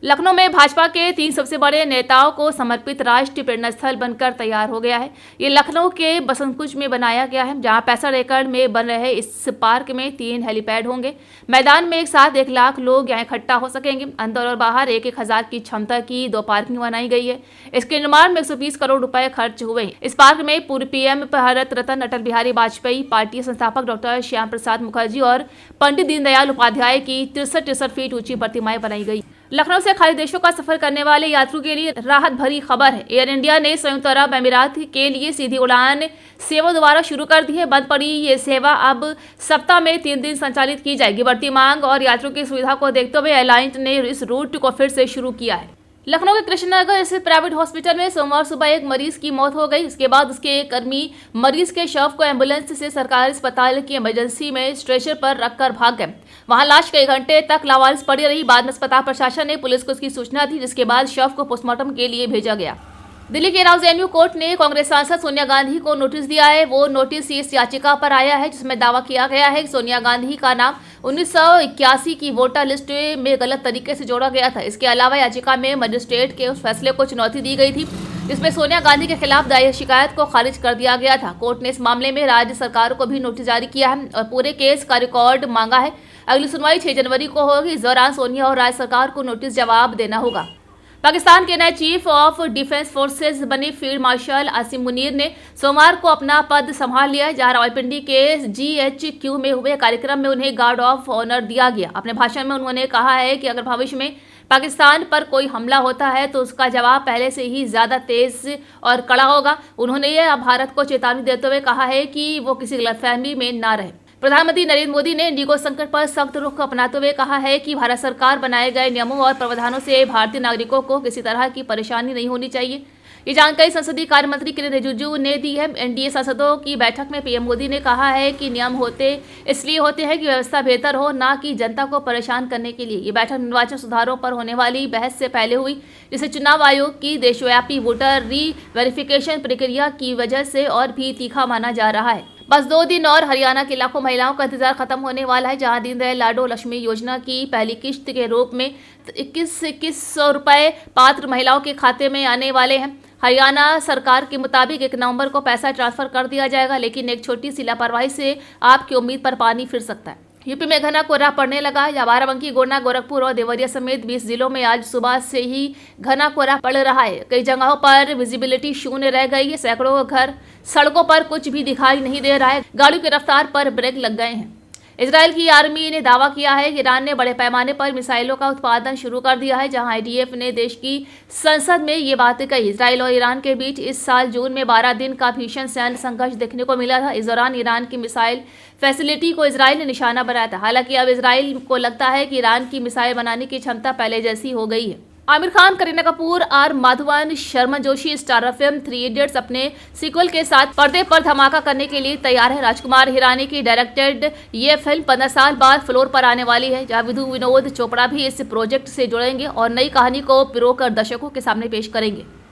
लखनऊ में भाजपा के 3 सबसे बड़े नेताओं को समर्पित राष्ट्रीय प्रेरणा स्थल बनकर तैयार हो गया है। ये लखनऊ के बसंत कुंज में बनाया गया है, जहां 65 एकड़ में बन रहे इस पार्क में 3 हेलीपैड होंगे। मैदान में एक साथ 1 लाख लोग यहाँ इकट्ठा हो सकेंगे। अंदर और बाहर 1-1 हजार की क्षमता की 2 पार्किंग बनाई गई है। इसके निर्माण में 120 करोड़ रुपए खर्च हुए। इस पार्क में पूर्व पीएम भारत रत्न अटल बिहारी वाजपेयी, पार्टी संस्थापक डॉक्टर श्याम प्रसाद मुखर्जी और पंडित दीनदयाल उपाध्याय की 63 फीट ऊंची प्रतिमाएं बनाई गई। लखनऊ से खाड़ी देशों का सफर करने वाले यात्रियों के लिए राहत भरी खबर है। एयर इंडिया ने संयुक्त अरब अमीरात के लिए सीधी उड़ान सेवा दोबारा शुरू कर दी है। बंद पड़ी ये सेवा अब सप्ताह में 3 दिन संचालित की जाएगी। बढ़ती मांग और यात्रियों की सुविधा को देखते हुए एयरलाइंस ने इस रूट को फिर से शुरू किया है। लखनऊ के कृष्णनगर स्थित प्राइवेट हॉस्पिटल में सोमवार सुबह एक मरीज की मौत हो गई। इसके बाद उसके एक कर्मी मरीज के शव को एम्बुलेंस से सरकारी अस्पताल की इमरजेंसी में स्ट्रेचर पर रखकर भाग गए। वहां लाश कई घंटे तक लावारिस पड़ी रही। बाद में अस्पताल प्रशासन ने पुलिस को इसकी सूचना दी, जिसके बाद शव को पोस्टमार्टम के लिए भेजा गया। दिल्ली के राउजेन्यू कोर्ट ने कांग्रेस सांसद सोनिया गांधी को नोटिस दिया है। वो नोटिस इस याचिका पर आया है जिसमें दावा किया गया है कि सोनिया गांधी का नाम 1981 की वोटर लिस्ट में गलत तरीके से जोड़ा गया था। इसके अलावा याचिका में मजिस्ट्रेट के उस फैसले को चुनौती दी गई थी जिसमें सोनिया गांधी के खिलाफ दायर शिकायत को खारिज कर दिया गया था। कोर्ट ने इस मामले में राज्य सरकार को भी नोटिस जारी किया है और पूरे केस का रिकॉर्ड मांगा है। अगली सुनवाई 6 जनवरी को होगी। इस दौरान सोनिया और राज्य सरकार को नोटिस जवाब देना होगा। पाकिस्तान के नए चीफ ऑफ डिफेंस फोर्सेज बने फील्ड मार्शल आसिम मुनीर ने सोमवार को अपना पद संभाल लिया, जहां रावलपिंडी के GHQ में हुए कार्यक्रम में उन्हें गार्ड ऑफ ऑनर दिया गया। अपने भाषण में उन्होंने कहा है कि अगर भविष्य में पाकिस्तान पर कोई हमला होता है तो उसका जवाब पहले से ही ज्यादा तेज और कड़ा होगा। उन्होंने यह भारत को चेतावनी देते हुए कहा है कि वो किसी गलतफहमी में न रहे। प्रधानमंत्री नरेंद्र मोदी ने इंडिगो संकट पर सख्त रुख अपनाते हुए कहा है कि भारत सरकार बनाए गए नियमों और प्रावधानों से भारतीय नागरिकों को किसी तरह की परेशानी नहीं होनी चाहिए। ये जानकारी संसदीय कार्य मंत्री किरेन रिजिजू ने दी है। एनडीए सांसदों की बैठक में पीएम मोदी ने कहा है कि नियम होते इसलिए होते हैं कि व्यवस्था बेहतर हो, ना कि जनता को परेशान करने के लिए। ये बैठक निर्वाचन सुधारों पर होने वाली बहस से पहले हुई, जिसे चुनाव आयोग की देशव्यापी वोटर री-वेरिफिकेशन प्रक्रिया की वजह से और भी तीखा माना जा रहा है। बस 2 दिन और हरियाणा की लाखों महिलाओं का इंतजार खत्म होने वाला है, जहां दीनदयाल लाडो लक्ष्मी योजना की पहली किश्त के रूप में 2100 रुपए पात्र महिलाओं के खाते में आने वाले हैं। हरियाणा सरकार के मुताबिक 1 नवंबर को पैसा ट्रांसफर कर दिया जाएगा, लेकिन एक छोटी सी लापरवाही से आपकी उम्मीद पर पानी फिर सकता है। यूपी में घना कोहरा पड़ने लगा है। बाराबंकी, गोंडा, गोरखपुर और देवरिया समेत 20 जिलों में आज सुबह से ही घना कोहरा पड़ रहा है। कई जगहों पर विजिबिलिटी शून्य रह गई है। सैकड़ों घर सड़कों पर कुछ भी दिखाई नहीं दे रहा है। गाड़ियों की रफ्तार पर ब्रेक लग गए हैं। इजराइल की आर्मी ने दावा किया है कि ईरान ने बड़े पैमाने पर मिसाइलों का उत्पादन शुरू कर दिया है, जहां IDF ने देश की संसद में ये बात कही। इजराइल और ईरान के बीच इस साल जून में 12 दिन का भीषण सैन्य संघर्ष देखने को मिला था। इस दौरान ईरान की मिसाइल फैसिलिटी को इजराइल ने निशाना बनाया था। हालांकि अब इजराइल को लगता है कि ईरान की मिसाइल बनाने की क्षमता पहले जैसी हो गई है। आमिर खान, करीना कपूर और Madhavan Sharma Joshi starrer film 3 idiots अपने सीक्वल के साथ पर्दे पर धमाका करने के लिए तैयार है। राजकुमार हिरानी की डायरेक्टेड ये फिल्म 15 साल बाद फ्लोर पर आने वाली है, जहां विधु विनोद चोपड़ा भी इस प्रोजेक्ट से जुड़ेंगे और नई कहानी को पिरोकर दर्शकों के सामने पेश करेंगे।